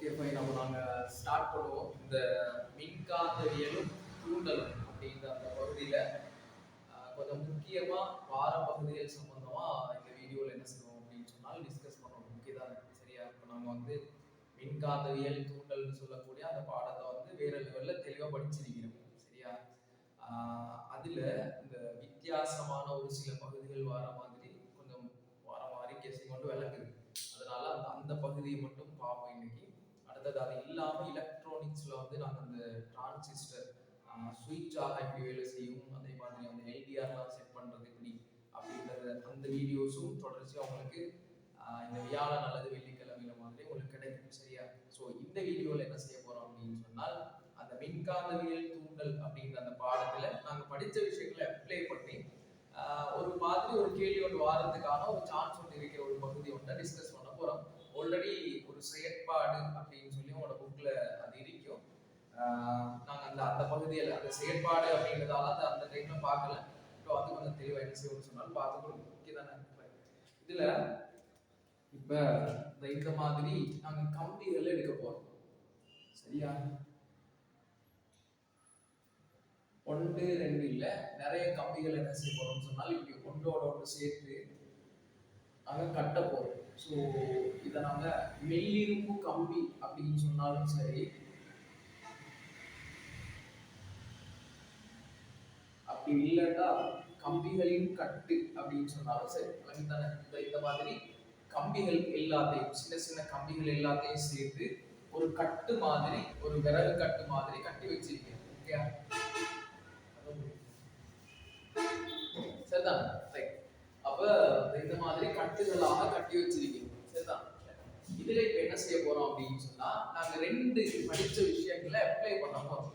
Okay fine. அப்போ நாங்கள் start பண்ணுவோம். இந்த மின்காந்தவியலும் தூண்டலும் அப்படின்ற அந்த பகுதியில் கொஞ்சம் முக்கியமாக வார பகுதிகள் சம்பந்தமாக இந்த வீடியோவில் என்ன செய்வோம் அப்படின்னு சொன்னால் டிஸ்கஸ் பண்ணுவோம். முக்கியதான் சரியா. இப்போ நம்ம வந்து மின்காந்தவியல் தூண்டல்னு சொல்லக்கூடிய அந்த பாடத்தை வந்து வேற லெவலில் தெளிவாக படிச்சிருக்கிறோம் சரியா. அதில் இந்த வித்தியாசமான ஒரு சில பகுதிகள் வர மாதிரி கொஞ்சம் வர மாதிரி கெஸிங் கொண்டு விளக்குது. அதனால அந்த பகுதியை மட்டும் பார்ப்போம் இன்னைக்கு. அடுத்தது அது இல்லாமல் எலக்ட்ரானிக்ஸில் வந்து நாங்கள் அந்த டிரான்சிஸ்டர் ஸ்விட்சாக எப்படி வேலை செய்யும், அதே மாதிரி அந்த எல்டிஆர்லாம் செட் பண்ணுறது எப்படி அப்படின்றது அந்த வீடியோஸும் தொடர்ச்சியாக உங்களுக்கு இந்த வியாழன் அல்லது வெள்ளிக்கிழமையில மாதிரி உங்களுக்கு கிடைக்கும் சரியா. ஸோ இந்த வீடியோவில் என்ன செய்ய போகிறோம் அப்படின்னு சொன்னால் அந்த மின்காந்தவியல் தூண்டல் அப்படின்ற அந்த பாடத்தில் நாங்கள் படித்த விஷயங்களை அப்ளை பண்ணி ஒரு மாதிரி ஒரு கேள்வி ஒன்று வாரத்துக்கான ஒரு சான்ஸ் ஒன்று இருக்கிற ஒரு பகுதி ஒன்றை டிஸ்கஸ் பண்ண போகிறோம். ஆல்ரெடி ஒரு செயற்பாடு அப்படின்னு சொல்லி உங்களோட புக்கில் அது இருக்கும். நாங்கள் அந்த பகுதியில் அந்த செயற்பாடு அப்படின்றதால அந்த டைமில் பார்க்கல. இப்போ வந்து கொஞ்சம் தெளிவாக என்ன செய்யணும்னு சொன்னாலும் பார்த்துக்கணும். ஓகே தானே. இதில் இப்போ இந்த மாதிரி நாங்கள் கம்பிகள் எடுக்க போகிறோம் சரியா. 1 2 இல்லை, நிறைய கம்பிகள் என்ன செய்ய போகிறோம்னு சொன்னால் இப்படி ஒன்றோட ஒன்று சேர்த்து நாங்கள் கட்ட போகிறோம். ஸோ இதை நாங்கள் மெல்லிரும்பு கம்பி அப்படின்னு சொன்னாலும் சரி, அப்படி இல்லைன்னா கம்பிகளின் கட்டு அப்படின்னு சொன்னாலும் சரி. தானே இந்த மாதிரி கம்பிகள் எல்லாத்தையும் சின்ன சின்ன கம்பிகள் எல்லாத்தையும் சேர்த்து ஒரு கட்டு மாதிரி, ஒரு விறகு கட்டு மாதிரி கட்டி வச்சிருக்கேன். ஓகே சரிதான். ரைட். அப்ப இந்த மாதிரி கட்டுகளாக கட்டி வச்சிருக்கீங்க சரிதான். இதுல இப்ப என்ன செய்ய போறோம் அப்படின்னு சொன்னா நாங்க 2 படிச்ச விஷயங்களை அப்ளை பண்ண போறோம்.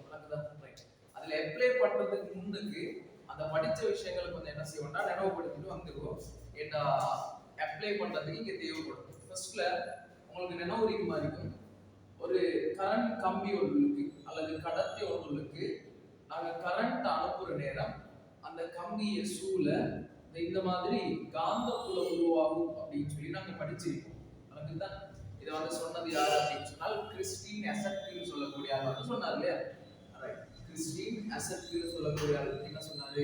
அதுல அப்ளை பண்றதுக்கு முன்னுக்கு அந்த படிச்ச விஷயங்களுக்கு வந்து என்ன செய்வோம்னா நினைவுபடுத்திட்டு வந்துருவோம். ஏன்னா அப்ளை பண்றதுக்கு இங்க தேவைப்படும். ஃபர்ஸ்ட்ல உங்களுக்கு நினைவு இருக்க மாதிரி இருக்கும். ஒரு கரண்ட் கம்பி ஒன்றுக்கு அல்லது கடத்தி ஒன்றுக்கு நாங்க கரண்ட் அனுப்புற நேரம் அந்த கம்பியை சூழ இந்த மாதிரி காந்தப்புலம் உருவாகும் அப்படின்னு சொல்லி நாங்க படிச்சிருக்கோம். அதுதான் இதை வந்து சொன்னது யாரு அப்படின்னு சொன்னால் கிறிஸ்டின் அசெப்டின்னு சொல்லக்கூடிய ஆள் வந்து சொன்னார் இல்லையா. கிறிஸ்டின் அசெப்டின்னு சொல்லக்கூடிய ஆள் என்ன சொன்னாரு,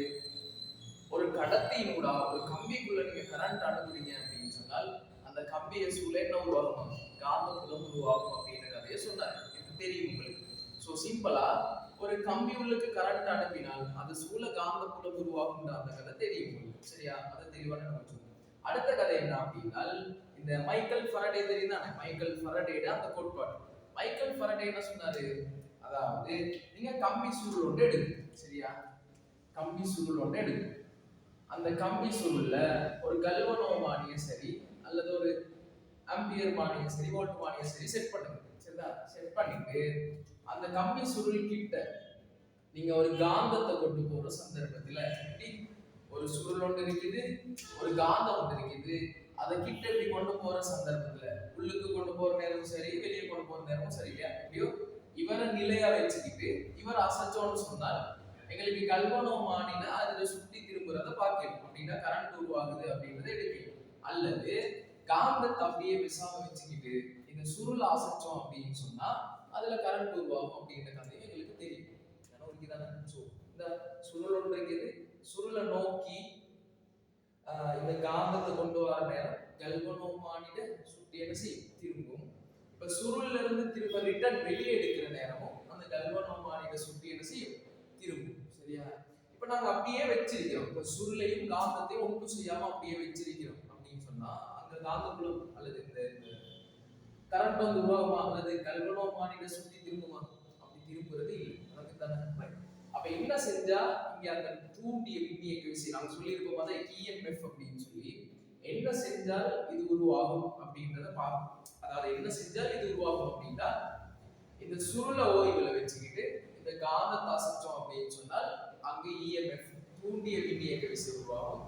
ஒரு கடத்தியினூட ஒரு கம்பிக்குள்ள நீங்க கரண்ட் அனுப்புறீங்க அப்படின்னு சொன்னால் அந்த கம்பியை சூழ என்ன உருவாகும், காந்தப்புலம் உருவாகும் அப்படின்னு கதையை சொன்னார். எனக்கு தெரியும் உங்களுக்கு. ஸோ சிம்பிளா ஒரு கம்பி உள்ளுக்கு கரண்ட் அனுப்பினால் அது சூழ காந்தப்புலம் உருவாகுன்ற அந்த கதை தெரியும் உங்களுக்கு சரியா. அதை தெளிவான நம்ம அடுத்த கதை என்ன அப்படின்னா இந்த மைக்கேல் ஃபாரடே தெரியும் தானே. மைக்கேல் ஃபாரடேட அந்த கோட்பாடு. மைக்கேல் ஃபாரடே என்ன சொன்னாரு, அதாவது நீங்க கம்பி சுருள் ஒன்று எடுங்க சரியா. கம்பி சுருள் ஒன்று எடுங்க. அந்த கம்பி சுருள்ல ஒரு கல்வனோமானிய சரி அல்லது ஒரு ஆம்பியர் மானிய சரி வோல்ட் மானிய சரி செட் பண்ணுங்க சரிதா. செட் பண்ணிட்டு அந்த கம்பி சுருள் கிட்ட நீங்க ஒரு காந்தத்தை கொண்டு போற சந்தர்ப்பத்துல ஒரு சுருள் ஒன்று இருக்குது, ஒரு காந்தம் ஒன்று இருக்குது. அதை கிட்ட இப்படி கொண்டு போற சந்தர்ப்பத்துல உள்ளுக்கு கொண்டு போற நேரமும் சரி, வெளியே கொண்டு போற நேரமும் சரி இல்லையா. எப்படியோ இவரை நிலையா வச்சுக்கிட்டு இவர் அசைச்சோன்னு சொன்னால் எங்களுக்கு கல்வனோமானில அதுல சுத்தி திரும்புறத பார்க்கணும். அப்படின்னா கரண்ட் உருவாகுது அப்படின்றத எடுக்கணும். அல்லது காந்தத்தை அப்படியே விசாம வச்சுக்கிட்டு இந்த சுருள் அசைச்சோம் அப்படின்னு சொன்னா அதுல கரண்ட் உருவாகும் அப்படின்ற கதையும் எங்களுக்கு தெரியும். இந்த சுருள் ஒன்று இருக்குது, சுருளை நோக்கி இந்த காந்தத்தை கொண்டு வர நேரம் கல்வனோமானிட சுட்டி என்ன செய்யும், திரும்பும். இப்ப சுருள்ல இருந்து திரும்ப ரிட்டர்ன் வெளியே எடுக்கிற நேரமும் அந்த கல்வனோமானிட சுட்டி என்ன செய்யும், திரும்பும் சரியா. இப்ப நாங்க அப்படியே வச்சிருக்கிறோம். இப்ப சுருளையும் காந்தத்தையும் ஒன்றும் செய்யாம அப்படியே வச்சிருக்கிறோம் அப்படின்னு சொன்னா அந்த காந்தப்புலம் அல்லது இந்த கரண்ட் வந்து உருவாகுமா அல்லது கல்வனோமானிட சுத்தி திரும்புமா, அப்படி திரும்புறது இல்லை. அதுக்கு தானே. அப்ப என்ன செஞ்சா இங்க அந்த தூண்டிய மின்னியக்க விசை நாங்க சொல்லியிருப்போம் அதான் இஎம்எஃப் அப்படின்னு சொல்லி என்ன செஞ்சால் இது உருவாகும் அப்படின்றத பார்ப்போம். அதாவது என்ன செஞ்சால் இது உருவாகும் அப்படின்னா இந்த சுருளை ஓய்வுல வச்சுக்கிட்டு இந்த காந்தத்தை அசைச்சோம் அப்படின்னு சொன்னால் அங்க இஎம்எஃப் தூண்டிய மின்னியக்க விசை உருவாகும்.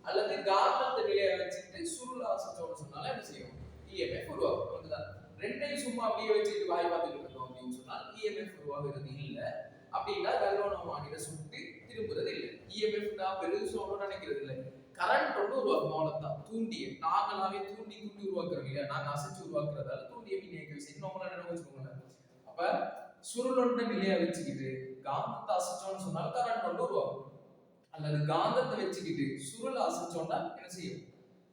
அல்லது காந்தத்தை நிலையை வச்சுக்கிட்டு சுருளை அசைச்சோம்னு சொன்னாலும் என்ன செய்யும், இஎம்எஃப் உருவாகும். ரெண்டையும் சும்மா அப்படியே வச்சுட்டு வாய் பார்த்துட்டு இருக்கோம் அப்படின்னு சொன்னால் இஎம்எஃப் உருவாகிறது இல்லை. அப்படின்னா கல்வனோமானிட சுத்தி திரும்புறது இல்லை. இஎம்எஃப் தான் பெருசோன்னு நினைக்கிறது இல்லை. கரண்ட் ஒன்று உருவாக்கும், அவ்வளவுதான். தூண்டிய நாங்களாவே தூண்டி உருவாக்குறோம் இல்லையா, நாங்க அசைச்சு உருவாக்குறதால தூண்டிய மின் இயக்க விசை நார்மலா என்ன வச்சுக்கோங்களேன். அப்ப சுருள் ஒன்றை நிலையா வச்சுக்கிட்டு காந்தத்தை அசைச்சோம்னு சொன்னால் கரண்ட் ஒன்று உருவாகும். அல்லது காந்தத்தை வச்சுக்கிட்டு சுருள் அசைச்சோம்னா என்ன செய்யும்,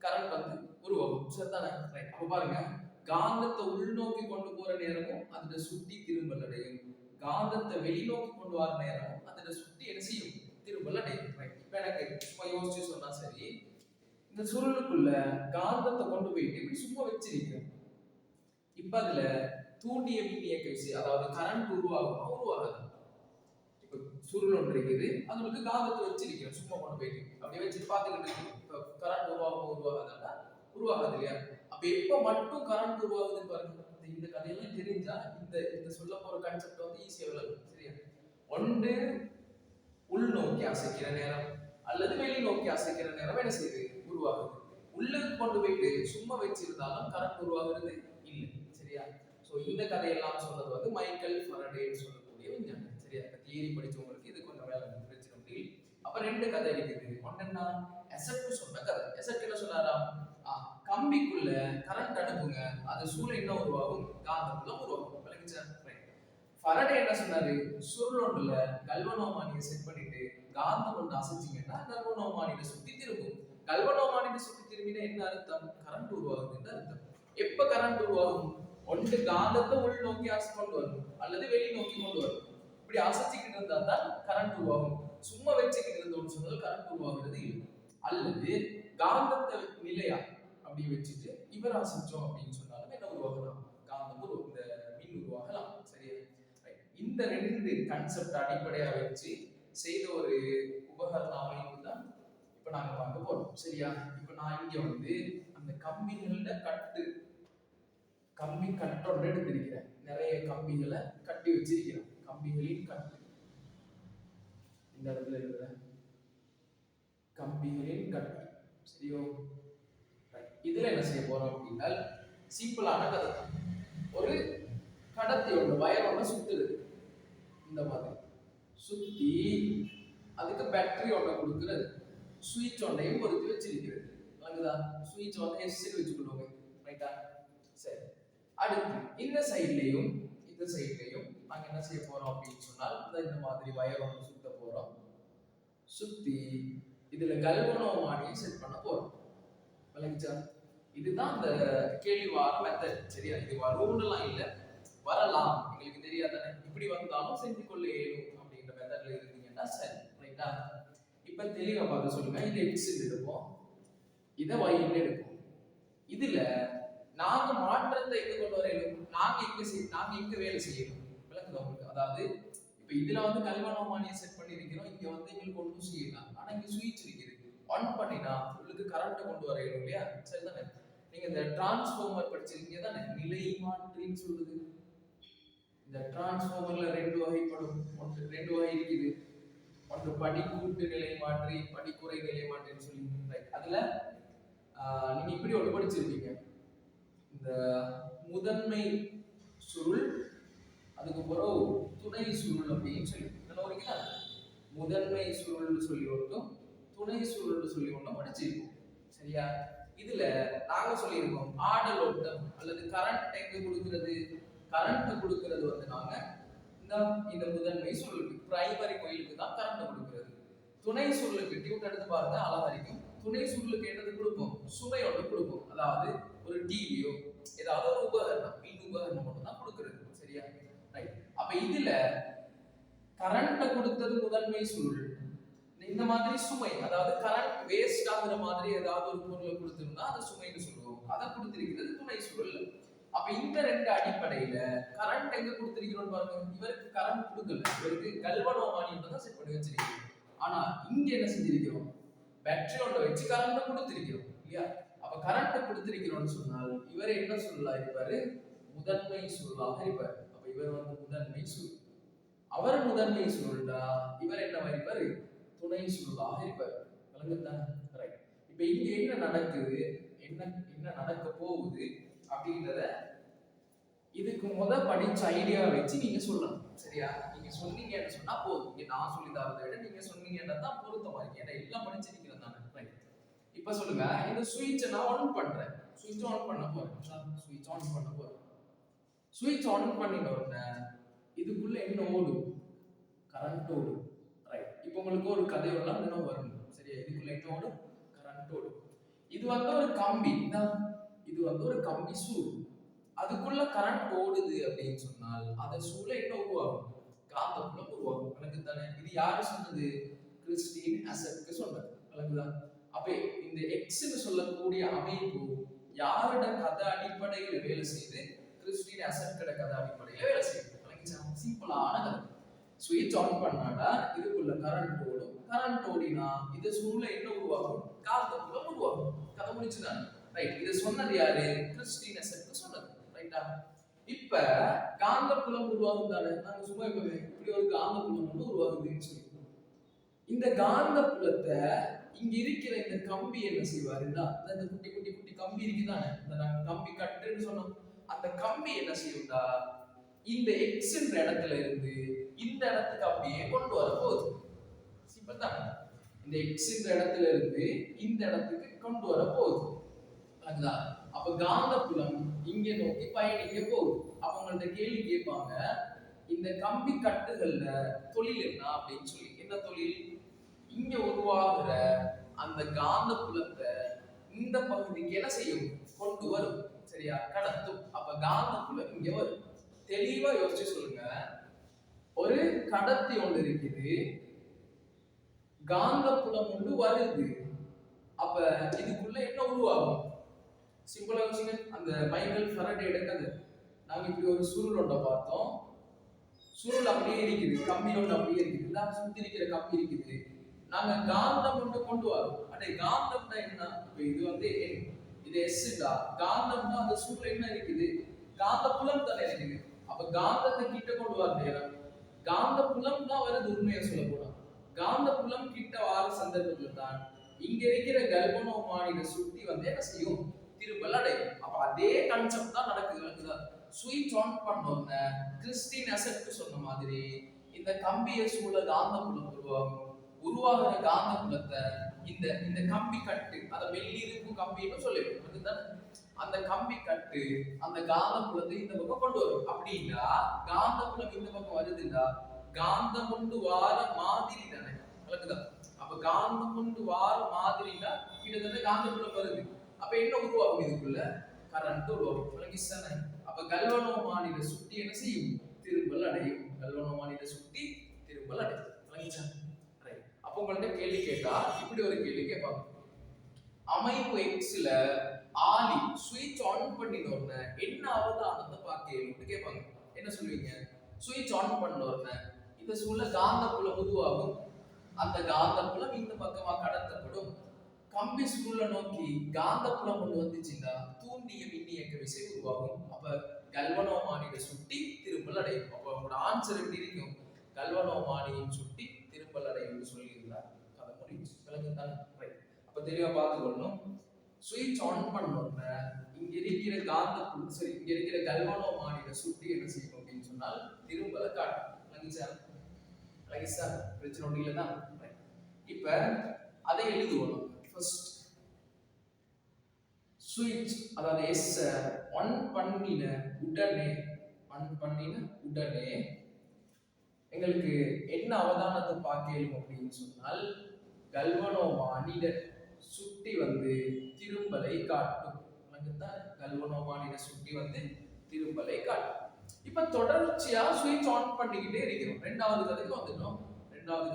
கரண்ட் வந்து உருவாகும். சரிதானே? ரைட். அப்ப பாருங்க, காந்தத்தை உள்நோக்கி கொண்டு போற நேரமும் அதோட சுட்டி திரும்பல் அடையும், காந்தத்தை வெளிநோக்கி கொண்டு வர நேரமும் அதோட சுட்டி என்ன செய்யும், திரும்பல் அடையும். ரைட். இப்ப எனக்கு சும்மா யோசிச்சு சொன்னா சரி, இந்த சுருளுக்குள்ள காந்தத்தை கொண்டு போயிட்டு இப்படி சும்மா வச்சிருக்கேன். இப்ப அதுல தூண்டிய மின் இயக்க விசை அதாவது கரண்ட் உருவாகுமா உருவாகாது. இப்ப சுருள் ஒன்று இருக்குது, அதுக்கு காந்தத்தை வச்சிருக்கேன் சும்மா கொண்டு போயிட்டு அப்படியே வச்சுட்டு பாத்துக்கிட்டு இருக்கேன். இப்ப கரண்ட் உருவாகாதா உருவாகாது இல்லையா? அப்ப எப்ப மட்டும் கரண்ட் உருவாகுதுன்னு பாருங்க. இந்த கதையெல்லாம் தெரிஞ்சா இந்த இந்த சொல்ல போற கான்செப்ட் வந்து ஈஸியா விளங்கும். சரியா? ஒன்று உள்நோக்கி அசைக்கிற நேரம் அல்லது வெளிநோக்கி அசைக்கிற நேரம் என்ன செய்யுது, உருவாகுது. உள்ளுக்கு கொண்டு போயிட்டு சும்மா வச்சிருந்தாலும் கரண்ட் உருவாகுறது இல்லை. சரியா? சோ இந்த கதையெல்லாம் சொன்னது வந்து மைக்கேல் ஃபாரடேன்னு சொல்லக்கூடிய விஞ்ஞானி. சரியா? தியரி படிச்சவங்களுக்கு இது கொஞ்சம் வேலை பிரச்சனை முடியல. அப்ப ரெண்டு கதை இருக்குது. ஒன்னா எசட் சொன்ன கதை. எசட் என்ன சொன்னாராம், கம்பிக்குள்ள கரண்ட் அனுப்புங்க, அது சூழல் என்ன உருவாகும், காந்தப்புலம் உருவாகும். விளங்குச்சா? ஃபாரடே என்ன சொன்னாரு, சுருள் ஒன்றுல கல்வனோமானியை செட் பண்ணிட்டு காந்தம் ஒன்று அசைச்சிங்கன்னா கல்வனோமானியை சுத்தி திரும்பும். கல்வனோமானியை சுத்தி திரும்பினா என்ன அர்த்தம், கரண்ட் உருவாகுதுன்னு அர்த்தம். எப்ப கரண்ட் உருவாகும், ஒன்று காந்தத்தை உள் நோக்கி கொண்டு வரும் அல்லது வெளி நோக்கி கொண்டு வரும். இப்படி அசைச்சிக்கிட்டு இருந்தா தான் கரண்ட் உருவாகும். சும்மா வச்சுக்கிட்டு இருந்தோம்னு சொன்னால் கரண்ட் உருவாகிறது இல்லை. அல்லது காந்தத்தை நிலையா அப்படி வச்சுட்டு இவர் அசைச்சோம் அப்படின்னு சொன்னாலும் என்ன உருவாகலாம், காந்தம் இந்த மின் உருவாகலாம். சரியா? இந்த ரெண்டு கான்செப்ட் அடிப்படையா வச்சு செய்த ஒரு உபகரண அமைப்பு தான் இப்ப நாங்க பார்க்க போறோம். சரியா? இப்ப நான் இங்க வந்து அந்த கம்பிகள கம்பி கட்டோட எடுத்திருக்கிறேன். நிறைய கம்பிகளை கட்டி வச்சிருக்கிறேன். கம்பிகளின் கட்டு இந்த இடத்துல இருக்கிற கம்பிகளின் கட்டு. சரியோ? இதுல என்ன செய்ய போறோம் அப்படின்னா சிம்பிளான கதை. ஒரு கடத்தி ஒன்று வயர் ஒன்று சுத்துது. இந்த மாதிரி சுத்தி அதுக்கு பேட்டரி ஒன்றை கொடுக்கிறது, சுவிட்ச் ஒன்றையும் பொறுத்து வச்சிருக்கிறது. விளங்குதா? சுவிட்ச் ஒன்றை எஸ்ஸில் வச்சுக்கொள்ளுங்க. ரைட்டா? சரி. அடுத்து இந்த சைட்லையும் இந்த சைட்லையும் நாங்க என்ன செய்ய போறோம் அப்படின்னு சொன்னால் இந்த மாதிரி வயர் ஒன்று சுத்த போறோம். சுத்தி இதுல கல்வனோமானியை செட் பண்ண போறோம். விளங்குச்சா? இதுதான் இந்த கேள்விவார மெத்தட். சரியா? இது வரும்லாம் இல்ல, வரலாம், எங்களுக்கு தெரியாதானே, இப்படி வந்தாலும் செஞ்சு கொள்ள இயலும் அப்படின்ற மெத்தட்ல இருந்தீங்கன்னா சரி. ரைட்டா? இப்ப தெளிவா பார்த்து சொல்லுங்க. இதை எக்ஸ் எடுப்போம், இதை ஒய்ன்னு எடுப்போம். இதுல நாங்க மாற்றத்தை எங்க கொண்டு வர இயலும், நாங்க எங்க வேலை செய்யணும். விளக்குது உங்களுக்கு? அதாவது இப்ப இதுல வந்து கல்வனோமானியை செட் பண்ணி இருக்கிறோம், இங்க வந்து எங்களுக்கு ஒன்றும் செய்யலாம். ஆனா இங்க சுவிட்ச் இருக்குது, ஆன் பண்ணினா உங்களுக்கு கரண்ட் கொண்டு வர இயலும் இல்லையா? சரிதானே? நீங்க இந்த டிரான்ஸ்ஃபார்மர் படிச்சிருக்கீங்க தானே, நிலை மாற்றின்னு சொல்லுது. இந்த டிரான்ஸ்ஃபார்மர்ல ரெண்டு வகைப்படும். ஒன்று ரெண்டு வகை இருக்குது. ஒன்று படிக்கூட்டு நிலை மாற்றி, படிக்குறை நிலை மாற்றின்னு சொல்லி. அதுல நீங்க இப்படி ஒன்று படிச்சிருப்பீங்க, இந்த முதன்மை சுருள் அதுக்கு பிறகு துணை சுருள் அப்படின்னு சொல்லி ஒரு முதன்மை சுருள் சொல்லி ஒன்றும் துணை சுருள் சொல்லி ஒன்றும் படிச்சிருக்கோம். சரியா? இதுல நாங்க சொல்லியிருக்கோம் ஆடல் ஓட்டம் அல்லது கரண்ட் எங்க கொடுக்கிறது, கரண்ட் கொடுக்கிறது வந்து நாங்க இந்த முதன்மை சுருளுக்கு பிரைமரி கோயிலுக்கு தான் கரண்ட் கொடுக்கிறது. துணை சுருளுக்கு டியூட் எடுத்து பாருங்க அழகா இருக்கும். துணை சுருளுக்கு என்னது கொடுப்போம், சுமை ஒன்று கொடுப்போம். அதாவது ஒரு டிவியோ ஏதாவது ஒரு உபகரணம், மின் உபகரணம் மட்டும் தான் கொடுக்கிறது. சரியா? ரைட். அப்ப இதுல கரண்ட கொடுத்தது முதன்மை சுருள். இந்த மாதிரி சுமை, அதாவது கரண்ட் வேஸ்ட் ஆகுற மாதிரி ஏதாவது ஒரு பொருளை கொடுத்திருந்தா அதை சுமைன்னு சொல்லுவோம். அதை கொடுத்திருக்கிறது துணை சுருள். அப்ப இந்த ரெண்டு அடிப்படையில கரண்ட் எங்க கொடுத்திருக்கிறோம் பாருங்க. இவருக்கு கரண்ட் கொடுக்கல, இவருக்கு கல்வனோமானியை செட் பண்ணி வச்சிருக்கோம். ஆனா இங்க என்ன செஞ்சிருக்கிறோம், பேட்டரி ஒன்றை வச்சு கரண்ட் கொடுத்திருக்கிறோம் இல்லையா? அப்ப கரண்ட் கொடுத்திருக்கிறோம்னு சொன்னால் இவர் என்ன சொல்லலாம் இருப்பாரு, முதன்மை சுருளாக இருப்பார். அப்ப இவர் வந்து முதன்மை சுருள், அவர் முதன்மை சுருள்டா இவர் என்ன இருப்பாரு, துணை சுருளாக இருப்பார். விளங்குதா? ரைட். இப்ப இங்க என்ன நடக்குது, என்ன நடக்க போகுது அப்படின்றத இதுக்கு படிச்ச ஐடியா வச்சு நீங்க சொல்லணும். சரியா? நீங்க சொன்னீங்கன்னு சொன்னா போதும். இங்க நான் சொல்லி தரதை விட நீங்க சொன்னீங்கன்னா தான் பொருத்தமா இருக்கு. ஏன்னா எல்லாம் படிச்சிருக்கிறேன் தானே. ரைட். இப்ப சொல்லுங்க, இந்த சுவிட்சை நான் ஆன் பண்றேன். சுவிட்ச் ஆன் பண்ண போறேன். சுவிட்ச் ஆன் பண்ண போறேன். சுவிட்ச் ஆன் பண்ணின உடனே இதுக்குள்ள என்ன ஓடும்? கரண்ட் ஓடும். ரைட். இப்போ உங்களுக்கு ஒரு கதை எல்லாம் நினைவு வரணும். சரியா? இதுக்குள்ள என்ன ஓடும்? கரண்ட் ஓடும். இது வந்து ஒரு கம்பி. இது வந்து ஒரு கம்பி சூழ். அதுக்குள்ள கரண்ட் ஓடுது அப்படின்னு சொன்னால் அந்த சூழ என்ன உருவாகும்? காந்தப்புலம் உருவாகும். எனக்கு தானே இது யாரு சொன்னது? கிறிஸ்டின் அசட்க்கு சொன்னது. விளங்குதான்? அப்ப இந்த எக்ஸ்னு சொல்லக்கூடிய அமைப்பு யாரோட கதை அடிப்படையில் வேலை செய்து? கிறிஸ்டின் அசட்கோட கதை அடிப்படையில் வேலை செய்யுது. விளங்குச்சா? சிம்பிளான கதை. சுவிட்ச் ஆன் பண்ணாடா இதுக்குள்ள கரண்ட் ஓடும். கரண்ட் ஓடினா இது சூழல என்ன உருவாகும்? காந்தப்புலம் உருவாகும். கதை முடிச்சுதான். ரைட். இதை சொன்னது யாரு? கிறிஸ்டின் அசட்க்கு சொன்னது. ரைட்டா? இப்ப காந்தப்புலம் உருவாகும் தானே. நாங்க சும்மா இப்படி ஒரு காந்தப்புலம் ஒன்று உருவாகுதுன்னு சொல்லி இந்த காந்தப்புலத்தை இங்க இருக்கிற இந்த கம்பி என்ன செய்வாருன்னா இந்த குட்டி குட்டி குட்டி கம்பி இருக்குதானே, இந்த நாங்க கம்பி கட்டுன்னு சொன்னோம். அந்த கம்பி என்ன செய்யும்டா இந்த எக்ஸ் என்ற இடத்துல இருந்து இந்த இடத்துக்கு அப்படியே கொண்டு வர போகுது. சிம்பிள் தான். இந்த எக்ஸ் என்ற இடத்துல இருந்து இந்த இடத்துக்கு கொண்டு வர போகுது. அதுதான். அப்ப காந்தப்புலம் இங்க நோக்கி பயணிக்க போகுது. அவங்கள்ட்ட கேள்வி கேட்பாங்க, இந்த கம்பி கட்டுகள்ல தொழில் என்ன அப்படின்னு சொல்லி. என்ன தொழில்? இங்க உருவாகிற அந்த காந்தப்புலத்தை இந்த பகுதிக்கு என்ன செய்யும்? கொண்டு வரும். சரியா? கடத்தும். அப்ப காந்தப்புலம் இங்க வரும். தெளிவா யோசிச்சு சொல்லுங்க. ஒரு கடத்தி ஒன்று இருக்குது, காந்தப்புலம் ஒன்று வருது. அப்ப இதுக்குள்ள என்ன உருவாகும்? சிம்பிளா யோசிங்க. அந்த மைக்கேல் ஃபாரடேயோட கதை. நாங்க இப்படி ஒரு சுருள் ஒன்றை பார்த்தோம். சுருள் அப்படியே இருக்குது, கம்பி ஒன்று அப்படியே இருக்குது, சுத்தி இருக்கிற கம்பி இருக்குது. நாங்க காந்தம் ஒன்று கொண்டு வரோம். அடே காந்தம்னா என்ன? இப்ப இது வந்து இது எஸ்டா. காந்தம்னா அந்த சுருள் என்ன இருக்குது? காந்த புலம் தானே இருக்குது. அப்ப காந்தத்தை கிட்ட கொண்டு வர நேரம் காந்த புலம் தான் வருது. உண்மையை சொல்ல போனா காந்த புலம் கிட்ட வார சந்தர்ப்பத்துல தான் இங்க இருக்கிற கல்வனோமானிட சுத்தி வந்து என்ன செய்யும்? திரும்பல் அடையும். அப்ப அதே கான்செப்ட் தான் நடக்குது. சுவிட்ச் ஆன் பண்ணோம்னா கிறிஸ்டின் அசட்க்கு சொன்ன மாதிரி இந்த கம்பியை சூழ காந்த புலம் உருவாகும். உருவாகிற காந்த புலத்தை இந்த இந்த கம்பி கட்டு, அதை வெள்ளிருப்பு கம்பின்னு சொல்லிடுவோம். அந்த கம்பி கட்டு அந்த காந்த புலத்தை இந்த பக்கம் கொண்டு வரும். அப்படின்னா காந்த புலம் இந்த பக்கம் வருதுன்னா காந்தம் கொண்டு வார மாதிரி தானே. அப்ப காந்தம் கொண்டு வார மாதிரினா கிட்டத்தட்ட காந்த புலம் வருது. அப்ப என்ன உருவாகும்? இதுக்குள்ள கரண்ட் உருவாகும். அப்ப கல்வனோமானிட சுத்தி என்ன செய்யும்? திரும்பல் அடையும். கல்வனோமானிட சுத்தி திரும்பல் அடையும். அப்ப உங்கள்ட்ட கேள்வி கேட்டா இப்படி ஒரு கேள்வி கேட்பாங்க. அமைப்பு எக்ஸ்ல ஆலி சுவிட்ச் ஆன் பண்ணினோம்னா என்ன அவதானத்தை பார்க்கணும்னு கேட்பாங்க. என்ன சொல்லுவீங்க? சுவிட்ச் ஆன் பண்ணோம்னா இந்த சூழல காந்தப்புலம் உருவாகும். அந்த காந்தப்புலம் இந்த பக்கமா கடத்தப்படும். கம்பி சூழலை நோக்கி காந்தப்புலம் ஒன்று வந்துச்சுன்னா தூண்டிய மின்னியக்க விசை உருவாகும். அப்ப கல்வனோமானிட சுட்டி திரும்பல் அடையும். அப்ப உங்களோட ஆன்சர் எப்படி இருக்கும்? கல்வனோமானியின் சுட்டி திரும்பல் அடையும் சொல்லியிருந்தார். அதை முடிச்சு விளங்குதான். அப்ப தெளிவா பார்த்துக்கொள்ளணும். சுவிட்ச் ஆன் பண்ணோம்னா இங்க இருக்கிற காந்தப்புலம் சரி இங்க இருக்கிற கல்வனோமானிட சுட்டி என்ன செய்யும் அப்படின்னு சொன்னால் திரும்பல காட்டும். விளங்கிச்சா? பிரச்சனை ஒன்றும் இல்லை தான். இப்ப அதை எழுதுவோம். ஃபர்ஸ்ட் சுவிட்ச் அதாவது எஸ் ஆன் பண்ணின உடனே எங்களுக்கு என்ன அவதானத்தை பார்க்கணும் அப்படின்னு சொன்னால் கல்வனோமானிட சுட்டி வந்து திரும்பலை காட்டும். கல்வனோமானிட சுட்டி வந்து திரும்பலை காட்டும். இப்ப தொடர்ச்சியா சுவிட்ச் ஆன் பண்ணிக்கிட்டே இருக்கிறோம். ரெண்டாவது கதைக்கு வந்துட்டோம். ரெண்டாவது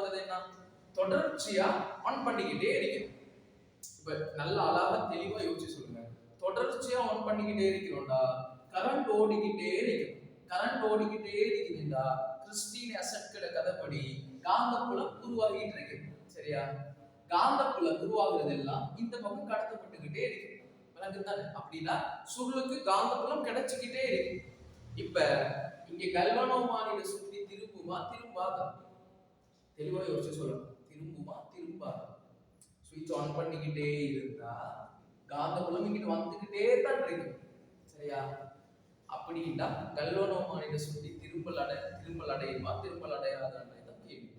கதை என்ன? தொடர்ச்சியா ஆன் பண்ணிக்கிட்டே இருக்கிறோம். இப்ப நல்ல அழகா தெளிவா யோசிச்சு சொல்லுங்க. தொடர்ச்சியா ஆன் பண்ணிக்கிட்டே இருக்கிறோம்டா கரண்ட் ஓடிக்கிட்டே இருக்கிறோம். கரண்ட் ஓடிக்கிட்டே இருக்குதுண்டா கிறிஸ்டின் அசட்கோட கதைப்படி காந்தப்புலம் உருவாகிட்டு இருக்கு. சரியா? காந்தப்புலம் உருவாகிறது எல்லாம் இந்த பக்கம் கடத்தப்பட்டுக்கிட்டே இருக்கு. விளங்குதானே? அப்படின்னா சுருளுக்கு காந்தப்புலம் கிடைச்சுக்கிட்டே இருக்கு. இப்ப இங்க கல்வனோமானிட சுத்தி திரும்பாதா? தெளிவா யோசிச்சு சொல்லணும். திரும்பாதா? சுவிட்ச் ஆன் பண்ணிக்கிட்டே இருந்தா காந்தப்புலம் இங்கிட்டு வந்துகிட்டே தான் இருக்கு. சரியா? அப்படின்னா கல்வனோமானிட சுத்தி திரும்பல் அடையுமா திரும்பல் அடையாதான்னு கேள்வி.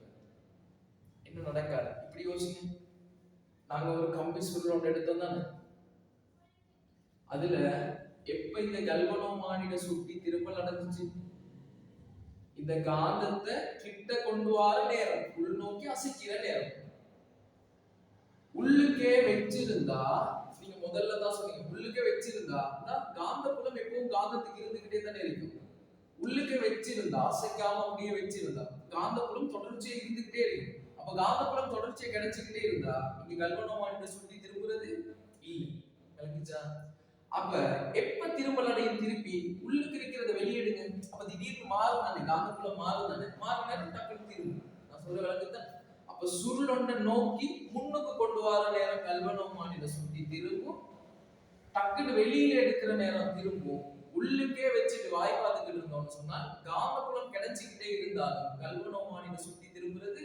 என்ன நடக்காது. இப்படி யோசிங்க. நாங்க ஒரு கம்பி சுருள் ஒன்று எடுத்தோம் தானே, அதுல எப்ப இந்த கல்வனோமானிட சுட்டி திரும்பல் அடைஞ்சிச்சு? இந்த காந்தத்தை கிட்ட கொண்டு வர நேரம், உள்நோக்கி அசைக்கிற நேரம். உள்ளுக்கே வச்சிருந்தா, நீங்க முதல்ல தான் சொன்னீங்க, உள்ளுக்கே வச்சிருந்தா காந்த புலம் எப்பவும் காந்தத்துக்கு இருந்துகிட்டே தானே இருக்கும். உள்ளுக்கே வச்சிருந்தா, அசைக்காம அப்படியே வச்சிருந்தா காந்த புலம் தொடர்ச்சியா இருந்துகிட்டே இருக்கும். அப்ப காந்த புலம் தொடர்ச்சியா கிடைச்சுக்கிட்டே இருந்தா இங்க கல்வனோமானிட சுட்டி திரும்புறது இல்லை. விளங்குச்சா? அப்ப எப்ப திரும்பல் அடையும்? திருப்பி உள்ளுக்கு இருக்கிறத வெளியெடுங்க. அப்ப திடீர்னு மாறும் தானே, காந்தப்புலம் மாறும் தானே, மாறினா டக்குன்னு திரும்பும். நான் சொல்ற விளக்குதான். அப்ப சுருளொன்றை நோக்கி முன்னுக்கு கொண்டு வர நேரம் கல்வனோமானிட சுட்டி திரும்பும், டக்குன்னு வெளியில எடுக்கிற நேரம் திரும்பும். உள்ளுக்கே வச்சுட்டு வாய் பார்த்துக்கிட்டு இருந்தோம்னு சொன்னால் காந்தப்புலம் கிடைச்சிக்கிட்டே இருந்தாலும் கல்வனோமானிட சுட்டி திரும்புறது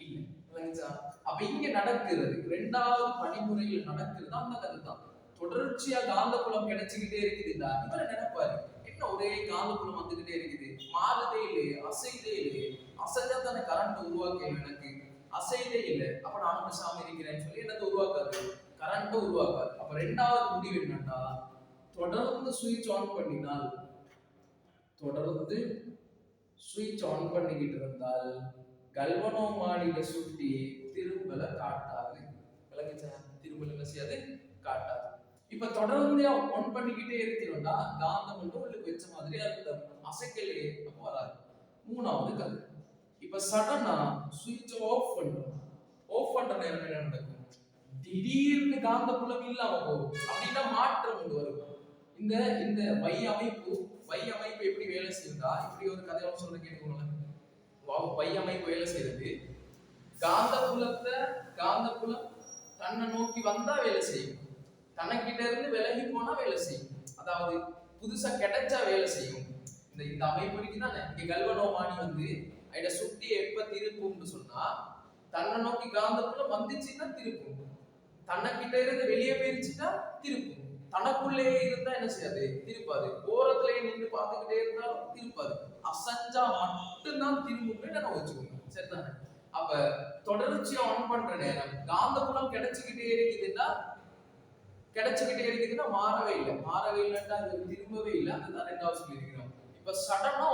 இல்லை. விளங்குச்சா? அப்ப இங்க நடக்கிறது இரண்டாவது படிமுறையில் நடக்கிறது அந்த கதை தான். தொடர்ச்சியா காந்தப்புலம் கிடைச்சுக்கிட்டே இருக்குதுடா, இவரை நினைப்பாரு என்ன ஒரே காந்தப்புலம் வந்துகிட்டே இருக்குது, மாறுதே இல்லையே, அசைதே இல்லையே, அசைஞ்சா தானே கரண்ட் உருவாக்க எனக்கு, அசைதே இல்லை, அப்ப நானும் பேசாம இருக்கிறேன்னு சொல்லி என்னத்தை உருவாக்காது, கரண்ட் உருவாக்காது. அப்ப ரெண்டாவது முடிவு என்னன்னா, தொடர்ந்து சுவிட்ச் ஆன் பண்ணினால், தொடர்ந்து சுவிட்ச் ஆன் பண்ணிக்கிட்டு இருந்தால் கல்வனோமானிட சுட்டி திரும்பல காட்டாது. விளங்குச்சா? திரும்பல என்ன செய்யாது, காட்டாது. இப்ப தொடர்ந்து ஆன் பண்ணிக்கிட்டே இருக்கிறோம்னா காந்தம் வந்து உள்ளுக்கு வச்ச மாதிரி அர்த்தம், அசைக்கலையே, அப்போ வராது. மூணாவது கதை. இப்ப சடனா சுவிட்ச் ஆஃப் பண்றோம். ஆஃப் பண்ற நேரம் என்ன நடக்கும்? திடீர்னு காந்த புலம் இல்லாம போகும். அப்படின்னா மாற்றம் கொண்டு வரும். இந்த இந்த வை அமைப்பு எப்படி வேலை செய்யுதா? இப்படி ஒரு கதையோட சொல்ல கேட்டுக்கோங்களேன். வை அமைப்பு வேலை செய்யறது, காந்தப்புலம் தன்னை நோக்கி வந்தா வேலை செய்யும், தனக்கிட்ட இருந்து விலகி போனா வேலை செய்யும். அதாவது புதுசா கிடைச்சா வேலை செய்யும். இந்த அமைப்பு இருக்குதானே, இங்க கல்வனோமானி வந்து அத சுட்டி எப்ப திருப்பும்னு சொன்னா, தன்னை நோக்கி காந்தப்புலம் வந்துச்சுன்னா திருப்பும், தனக்கிட்ட இருந்து வெளியே போயிருச்சுன்னா திருப்பும், தனக்குள்ளே இருந்தா என்ன செய்யாது, திருப்பாது, ஓரத்திலேயே நின்று பார்த்துக்கிட்டே இருந்தாலும் திருப்பாது, அசஞ்சா மட்டும்தான் திரும்பும் நான் வச்சுக்கோங்க. சரிதானே? அப்ப தொடர்ச்சியா ஆன் பண்ற நேரம் காந்தப்புலம் கிடைச்சுக்கிட்டே இருக்குதுன்னா மாறவே இல்லைன்னா அது திரும்பவே இல்லை. அதுதான் ரெண்டாவது சொல்லியிருக்கிறோம். இப்ப சடனா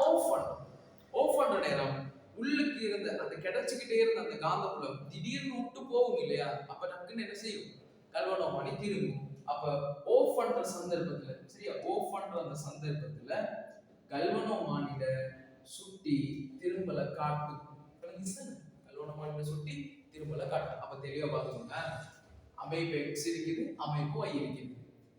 ஆஃப் பண்ற நேரம் உள்ளுக்கு இருந்த அந்த கிடைச்சுக்கிட்டே இருந்த அந்த காந்தப்புலம் திடீர்னு விட்டு போகும் இல்லையா? அப்ப டக்குன்னு என்ன செய்யும்? கல்வனோமானி திரும்பும். அப்ப ஆஃப் பண்ற சந்தர்ப்பத்துல, சரியா, ஆஃப் பண்ற அந்த சந்தர்ப்பத்துல கல்வனோமானிட சுட்டி திரும்பல காட்டும். கல்வனோமானிட சுட்டி திரும்பல காட்டும். அப்ப தெளிவா பாத்துக்கோங்க. அமைப்பு எக்ஸ் இருக்குது, அமைப்பு y இருக்குது.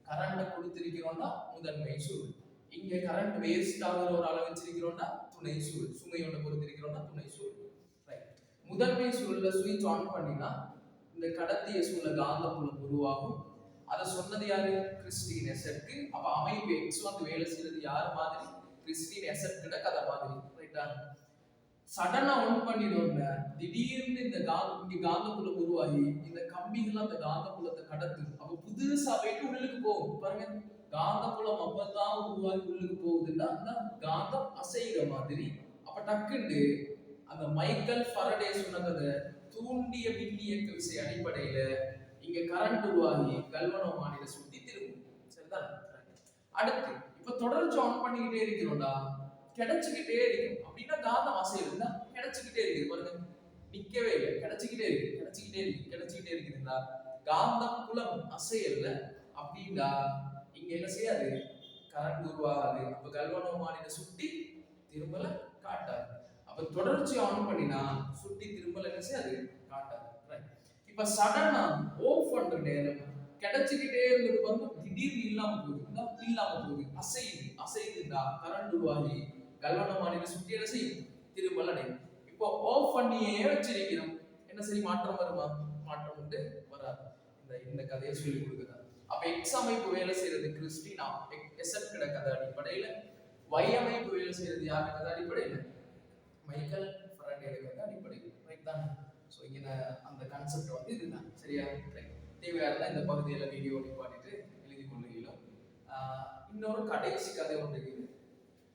கரண்ட் கொடுத்திருக்கிறோம்னா முதன்மை சுருள். இங்க கரண்ட் வேஸ்ட் ஆகுற ஒரு அளவு வச்சிருக்கிறோம்னா துணை சுருள். சுமையோட பொறுத்திருக்கிறோம்னா துணை சுருள். ரைட். முதன்மை சுருள்ல சுவிட்ச் ஆன் பண்ணினா இந்த கடத்திய சூழல காந்தப்புலம் உருவாகும். அதை சொன்னது யாரு? கிறிஸ்டின் எசெட்க்கு. அப்ப அமைப்பு எக்ஸ் வந்து வேலை செய்யறது யார் மாதிரி? கிறிஸ்டின் எசெட்கிட்ட கதை மாதிரி. ரைட்டா? சடனா ஆன் பண்ணிடுவாங்க. திடீர்னு இந்த காந்தப்புலம் உருவாகி இந்த கம்பிகள் அந்த காந்தப்புலத்தை கடத்தும். அப்ப புதுசா போயிட்டு உள்ளுக்கு போகும். பாருங்க, காந்தப்புலம் அப்பதான் உருவாகி உள்ளுக்கு போகுதுன்னா காந்தம் அசைகிற மாதிரி. அப்ப டக்குன்னு அந்த மைக்கேல் ஃபாரடே சொன்னதை தூண்டிய மின்னியக்க விசை அடிப்படையில இங்க கரண்ட் உருவாகி கல்வனோமானிட சுத்தி திரும்பும். சரிதான்? அடுத்து இப்ப தொடர்ச்சி ஆன் பண்ணிக்கிட்டே இருக்கிறோம்டா, கிடைச்சுக்கிட்டே இருக்கும். அப்படின்னா காந்தம் அசையுதுன்னா கிடைச்சுக்கிட்டே இருக்குது. பாருங்க, நிக்கவே இல்லை, கிடைச்சுக்கிட்டே இருக்குதுன்னா காந்தம் புலம் அசையல்ல. அப்படின்னா இங்க என்ன செய்யாது? கரண்ட் உருவாகாது. அப்ப கல்வனோமானிட சுட்டி திரும்பல காட்டாது. அப்ப தொடர்ச்சி ஆன் பண்ணினா சுட்டி திரும்பல என்ன செய்யாது? காட்டாது. இப்ப சடனா ஆஃப் பண்ற நேரம் கிடைச்சுக்கிட்டே இருந்தது பாருங்க, திடீர்னு இல்லாம போகுது, அசையுதுண்டா கரண்ட் உருவாகி கல்வனோமானிட சுட்டி என்ன செய்யும்? திரும்பல அடையும். இப்போ ஆஃப் பண்ணியே வச்சிருக்கிறோம், என்ன சரி மாற்றம் வருமா? மாற்றம் வந்து வராது. இந்த கதையை சொல்லி கொடுக்குறா. அப்ப எக்ஸ் அமைப்பு வேலை செய்யறது கிறிஸ்டினா எசெட் கிட கதை அடிப்படையில, y அமைப்பு வேலை செய்யறது யாரு கதை அடிப்படையில? மைக்கேல் ஃபாரடே கதை அடிப்படையில். ரைட் தான்? ஸோ இங்கே அந்த கான்செப்ட் வந்து இதுதான். சரியா? தேவையாக இருந்தால் இந்த பகுதியில் வீடியோ நிப்பாட்டிட்டு எழுதி கொள்ளுகிறோம். இன்னொரு கடைசி கதை ஒன்று இருக்குது.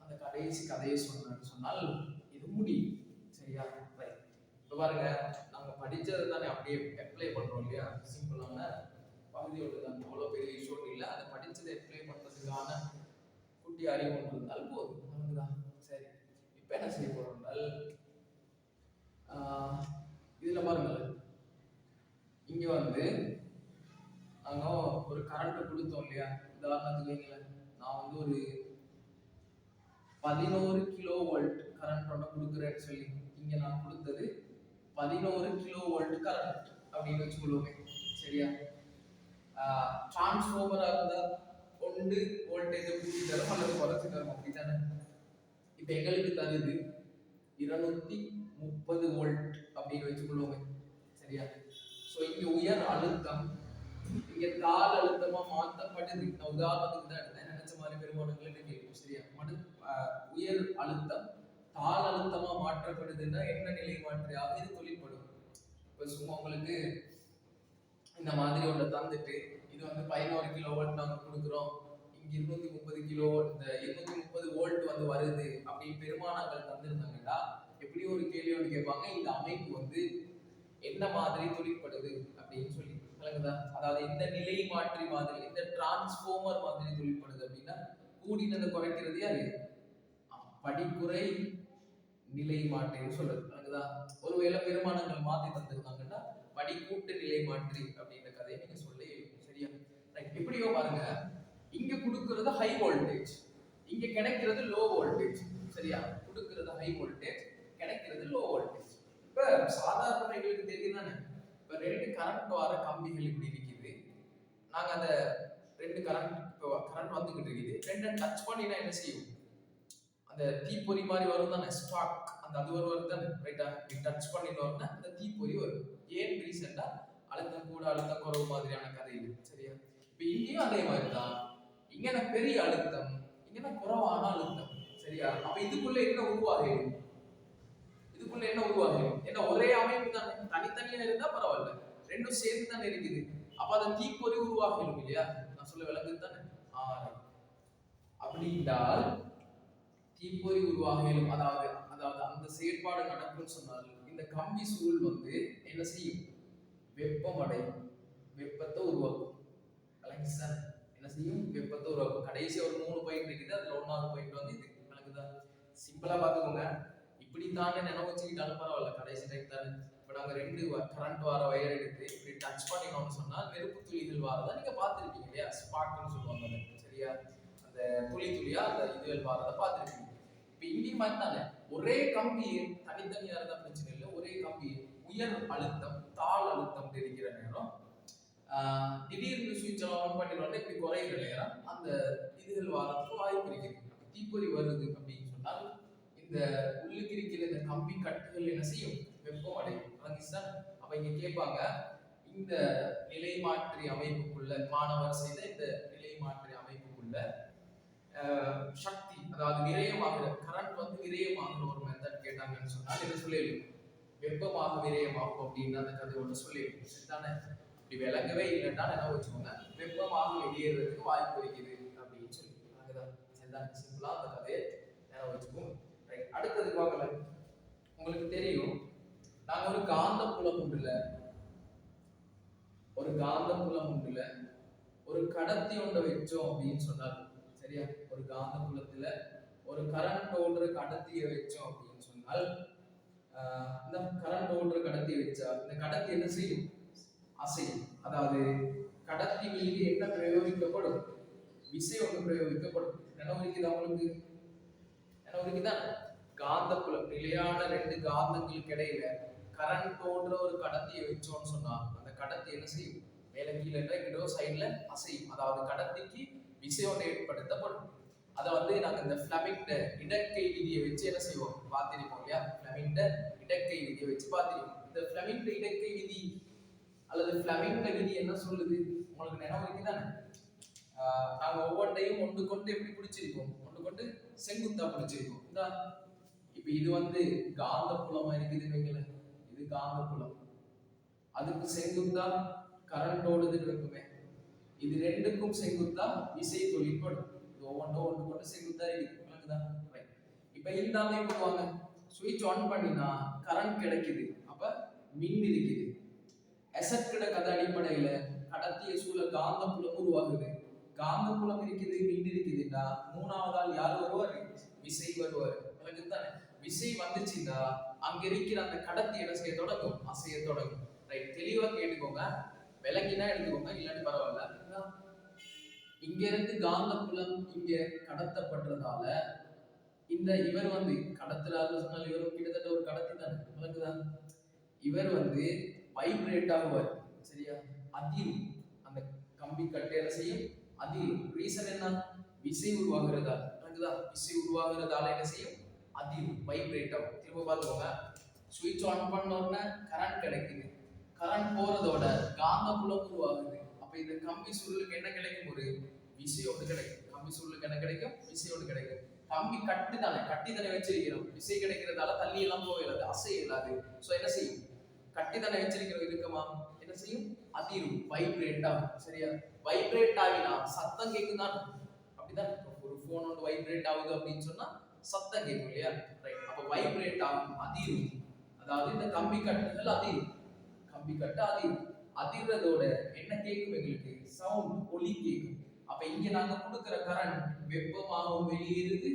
அந்த கடைசி கதையை சொன்னால் இது முடியும். சரியா? ரைட். இப்போ பாருங்க, நாங்கள் படித்தது தானே அப்படியே அப்ளை பண்ணுறோம் இல்லையா? சிம்பிளான பகுதியோடு தான், அவ்வளோ பெரிய இஷ்யூ இல்லை. அதை படித்ததை அப்ளை பண்ணுறது படிக்கிறதுக்கான குட்டி அறிவு ஒன்று இருந்தால் போதும். அதுதான் சரி. இப்ப என்ன செய்ய போறோம்னால் இதுல பாருங்கள், இங்க வந்து நாங்க ஒரு கரண்ட் கொடுத்தோம் இல்லையா? உதாரணத்துக்கு வைங்களேன், நான் வந்து ஒரு 11 கிலோ வோல்ட் கரண்ட் ஒன்று கொடுக்குறேன்னு சொல்லி இங்க நான் கொடுத்தது 11 கிலோ வோல்ட் கரண்ட் அப்படின்னு வச்சுக்கொள்ளுமே. சரியா? டிரான்ஸ்ஃபார்மரா இருந்தா 1 வோல்டேஜ் கூட்டி தரும் அல்லது குறைச்சி தரும், அப்படித்தானே? இப்ப எங்களுக்கு தருது 230 வோல்ட் அப்படின்னு வச்சுக்கொள்ளுமே. சரியா? சோ இங்க உயர் அழுத்தம் இங்க தாழ் அழுத்தமா மாற்றப்படுது. நான் உதாரணத்துக்கு தான் எடுத்தேன், நினைச்ச மாதிரி பெருமானங்கள் கேட்கும். சரியா? உயர் அழுத்தம் தாழ் அழுத்தமா மாற்றப்படுதுன்னா என்ன நிலை மாற்றியாக இது தொழிற்படும். இப்ப சும்மா உங்களுக்கு இந்த மாதிரி ஒன்று தந்துட்டு இது வந்து 11 கிலோ வோல்ட் நாங்க கொடுக்குறோம், இங்க 230 கிலோ இந்த 230 வோல்ட் வந்து வருது அப்படின்னு பெருமானங்கள் தந்திருந்தாங்கன்னா எப்படி ஒரு கேள்வி ஒன்று கேட்பாங்க, இந்த அமைப்பு வந்து என்ன மாதிரி தொழிற்படுது அப்படின்னு சொல்லி. அதாவது இந்த நிலை மாற்றி மாதிரி, இந்த டிரான்ஸ்ஃபார்மர் மாதிரி தொழிற்படுது அப்படின்னா கூடினதை குறைக்கிறது யாரு? படிக்குறை நிலை மாற்றின்னு சொல்றது. ஒருவேளை பெருமானங்கள் மாற்றி தந்திருந்தாங்கன்னா படிக்கூட்டு நிலை மாற்றி அப்படின்ற கதையை நீங்க சொல்ல. சரியா? எப்படியோ பாருங்க, இங்க கொடுக்கிறது ஹை வோல்டேஜ், இங்க கிடைக்கிறது லோ வோல்டேஜ். சரியா? கொடுக்கிறது ஹை வோல்டேஜ், கிடைக்கிறது லோ வோல்டேஜ். இப்ப சாதாரண எங்களுக்கு தெரியும் தானே, இப்ப 2 கரண்ட் வர கம்பிகள் இப்படி இருக்குது. நாங்க அந்த 2 கரண்ட் வந்துகிட்டு இருக்குது, 2 டச் பண்ணினா என்ன செய்யும்? அந்த தீப்பொறி மாதிரி வரும் தானே, ஸ்பார்க், அந்த அது வருவது தானே, ரைட்டா? டச் பண்ணினோம்னா அந்த தீப்பொறி வரும். ஏன் ரீசெண்டா அழுத்தம் கூட அழுத்தம் குறவு மாதிரியான கதை இது. சரியா? இப்ப இங்கேயும் அதே மாதிரி தான், இங்க பெரிய அழுத்தம், இங்க குறவான அழுத்தம். சரியா? அப்ப இதுக்குள்ள என்ன உருவாகும்? இதுக்குள்ள என்ன உருவாகும்? ஏன்னா ஒரே அமைப்பு தான், தனித்தனியா இருந்தா பரவாயில்ல, ரெண்டும் சேர்ந்து தானே இருக்குது. அப்ப அந்த தீப்பொறி உருவாகும் இல்லையா? நான் சொல்ல விளங்குது தானே. அப்படி என்றால் தீப்பொறி உருவாகும். அதாவது அந்த செயற்பாடு நடக்கும்னு சொன்னால் இந்த கம்பி சுருள் வந்து என்ன செய்யும்? வெப்பம் அடையும், வெப்பத்தை உருவாக்கும். என்ன செய்யும்? வெப்பத்தை உருவாக்கும். கடைசி ஒரு 3 பாயிண்ட் இருக்குது, அதுல 1வது பாயிண்ட் வந்து இது. விளங்குதா? சிம்பிளா பாத்துக்கோங்க. இப்படி தானே நினைவு வச்சுக்கிட்டாலும் பரவாயில்ல, கடைசி டைம் தானே. இப்ப நாங்க 2 கரண்ட் வார வயர் எடுத்து இப்படி டச் பண்ணினோம்னு சொன்னா நெருப்பு துளிகள் வாரதான் நீங்க பார்த்திருப்பீங்க இல்லையா? ஸ்பார்க்னு சொல்லுவாங்க. சரியா? அந்த துளி துளியா அந்த இதுகள் வாரதை பார்த்திருப்பீங்க. இப்ப இங்கேயும் மாதிரி தானே, ஒரே கம்பியை தனித்தனியா இருந்தா பிரச்சனை இல்லை, ஒரே கம்பியை உயர் அழுத்தம் தாழ் அழுத்தம் இருக்கிற நேரம் திடீர்னு சுவிட்ச் ஆன் பண்ணிடுவோம், இப்படி குறைகிற நேரம் அந்த இதுகள் வாரத்துக்கு வாய்ப்பு இருக்குது. தீப்பொறி வருது அப்படின்னு சொன்னால் இந்த உள்ளுக்கு இருக்கிற இந்த கம்பி கட்டுகள் என்ன செய்யும்? வெப்பம் அடையும். அப்ப இங்க கேட்பாங்க, இந்த நிலை மாற்றி அமைப்புக்குள்ள மாணவர் செய்த இந்த நிலை மாற்றி அமைப்புக்குள்ள சக்தி, அதாவது விரயமாகிற கரண்ட் வந்து விரயமாகிற ஒரு மெத்தட் கேட்டாங்கன்னு சொன்னால் என்ன சொல்லிடும்? வெப்பமாக விரயமாகும் அப்படின்னு அந்த கதை ஒன்று சொல்லிடும். சரிதானே? இப்படி விளங்கவே இல்லைன்னா என்ன வச்சுக்கோங்க, வெப்பமாக வெளியேறதுக்கு வாய்ப்பு இருக்குது அப்படின்னு சொல்லி. சரிதான்? சிம்பிளா அந்த கதையை என்ன வச்சுக்கோங்க. அடுத்தது பார்க்கல, உங்களுக்கு தெரியும் நாங்க ஒரு காந்த புலம் உண்டுல ஒரு கடத்தி ஒன்றை வச்சோம் அப்படின்னு சொன்னார். சரியா? ஒரு காந்த புலத்துல ஒரு கரண்ட் ஓடுற கடத்தியை வச்சோம் அப்படின்னு சொன்னால் இந்த கரண்ட் ஓடுற கடத்தி வச்சா இந்த கடத்தி என்ன செய்யும்? அசையும். அதாவது கடத்தி மீது என்ன பிரயோகிக்கப்படும்? விசை ஒன்று பிரயோகிக்கப்படும். நினைவுக்குது அவங்களுக்கு? நினைவுக்குதான் காந்த புலம் நிலையான 2 காந்தங்களுக்கு இடையில கரண்ட் ஓடுற ஒரு கடத்தியை வச்சோம்னு சொன்னா அந்த கடத்தி என்ன செய்யும்? மேல கீழே கிட்டோ சைட்ல அசையும். அதாவது கடத்திக்கு விசை ஒன்று ஏற்படுத்தப்படும். அதை வந்து நாங்க இந்த ஃபிளமிங் இடக்கை விதியை வச்சு என்ன செய்வோம்? பார்த்திருப்போம் இல்லையா? ஃபிளமிங் இடக்கை விதியை வச்சு பார்த்திருப்போம். இந்த ஃபிளமிங் இடக்கை விதி அல்லது ஃபிளமிங் விதி என்ன சொல்லுது? உங்களுக்கு நினைவு இருக்குதானே? நாங்க ஒவ்வொன்றையும் ஒன்று கொண்டு எப்படி பிடிச்சிருக்கோம்? ஒன்று கொண்டு செங்குத்தா பிடிச்சிருக்கோம். இப்ப இது வந்து காந்த புலமா இருக்குதுன்னு, இது காந்த புலம், அதுக்கு செங்குத்தா கரண்ட் ஓடுது இருக்குமே, இது 2க்கும் செங்குத்தா விசை தொழிற்படும். இது ஒவ்வொன்றும் ஒன்று கொண்டு செங்குத்தா இருக்குது. இப்ப இந்த அமைப்பு வாங்க, சுவிட்ச் ஆன் பண்ணினா கரண்ட் கிடைக்குது, அப்ப மின் இருக்குது. எசட் கதை அடிப்படையில கடத்திய சூழல் காந்த புலம் உருவாகுது. காந்தப்புலம் இருக்குது, மின் இருக்குதுன்னா மூணாவது ஆள் யார் வருவாரு? விசை வருவார். உங்களுக்கு தானே விசை வந்துச்சுன்னா அங்க இருக்கிற அந்த கடத்தி என்ன செய்ய தொடங்கும்? அசைய தொடங்கும். ரைட், தெளிவா கேட்டுக்கோங்க, விளங்கினா எடுத்துக்கோங்க, இல்லாட்டி பரவாயில்ல. இங்க இருந்து காந்தப்புலம் இங்க கடத்தப்படுறதால இந்த இவர் வந்து கடத்துறாரு சொன்னால் இவர் கிட்டத்தட்ட ஒரு கடத்தி தானே, விளங்குதான்? இவர் வந்து வைப்ரேட் ஆகுவார், சரியா? அதிரும். அந்த கம்பி கட்டையில செய்யும் அதிரும். ரீசன் என்ன? விசை உருவாகிறதா, விளங்குதா? விசை உருவாகிறதால என்ன செய்யும்? அதிரும், வைப்ரேட் ஆகும். திரும்ப பார்த்துக்கோங்க, சுவிட்ச் ஆன் பண்ண உடனே கரண்ட் கிடைக்குது. கரண்ட் போறதோட காந்தப்புலம் உருவாகுது. அப்ப இந்த கம்பி சுருளுக்கு என்ன கிடைக்கும்? ஒரு விசையோடு கிடைக்கும். கம்பி சுருளுக்கு என்ன கிடைக்கும்? விசையோடு கிடைக்கும். கம்பி கட்டு தானே, கட்டி தானே வச்சிருக்கிறோம். விசை கிடைக்கிறதால தள்ளி எல்லாம் போயிடாது, அசை இல்லாது. சோ என்ன செய்யும்? கட்டி தானே வச்சிருக்கிறோம், இருக்குமா? என்ன செய்யும்? அதிரும், வைப்ரேட் ஆகும், சரியா? வைப்ரேட் ஆகினா சத்தம் கேக்குதான், அப்படிதான். ஒரு போன் வந்து வைப்ரேட் ஆகுது அப்படின்னு சொன்னா சத்தம் கேட்கும் இல்லையா? ரைட். அப்ப வைப்ரேட் ஆகும், அதிரும். அதாவது இந்த கம்பி கட்டுகள் அதிரும், கம்பி கட்டு அதிரும். அதிர்றதோட என்ன கேட்கும்? எங்களுக்கு சவுண்ட், ஒலி கேட்கும். அப்ப இங்க நாங்க கொடுக்கிற கரண்ட் வெப்பமாகவும் வெளியேறுது,